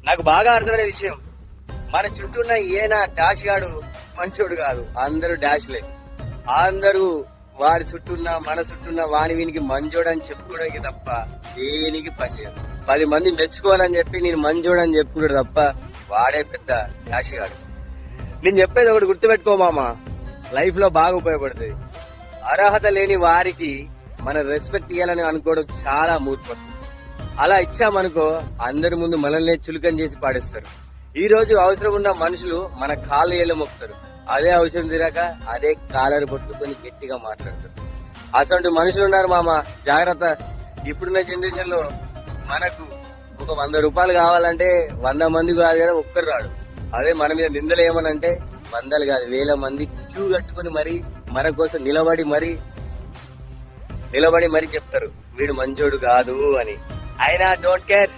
నాకు బాగా అర్థమైన విషయం, మన చుట్టూ ఉన్న ఈయన డాష్ గాడు మంచోడు కాదు, అందరూ డాష్లే. అందరూ వాడి చుట్టూన్న మన చుట్టూన్న వాని వీనికి మంచోడు అని చెప్పుకోవడానికి తప్ప దేనికి పనిచేయదు. 10 మంది మెచ్చుకోవాలని చెప్పి నేను మంచోడు అని చెప్పుకుంటాడు తప్ప వాడే పెద్ద డాష్ గాడు. నేను చెప్పేది ఒకటి గుర్తుపెట్టుకో మామ, లైఫ్ లో బాగా ఉపయోగపడుతుంది. అర్హత లేని వారికి మన రెస్పెక్ట్ ఇవ్వాలని అనుకోవడం చాలా మూర్ఖత్వం. అలా ఇచ్చామనుకో అందరి ముందు మనల్ని చులకన చేసి పాడేస్తారు. ఈ రోజు అవసరం ఉన్న మనుషులు మన కాళ్ళు ఏళ్ళు మొక్కుతారు, అదే అవసరం తీరాక అదే కాలర్ పట్టుకొని గట్టిగా మాట్లాడతారు. అసలు మనుషులు ఉన్నారు మామ, జాగ్రత్త. ఇప్పుడున్న జనరేషన్ లో మనకు ఒక 100 రూపాయలు కావాలంటే 100 మంది కాదు కదా ఒక్కరు రాడు. అదే మన మీద నిందలు ఏమనంటే 100 కాదు 1000 మంది క్యూ కట్టుకుని మరి మన కోసం నిలబడి మరి చెప్తారు వీడు మంచోడు కాదు అని. అయినా డోంట్ కేర్.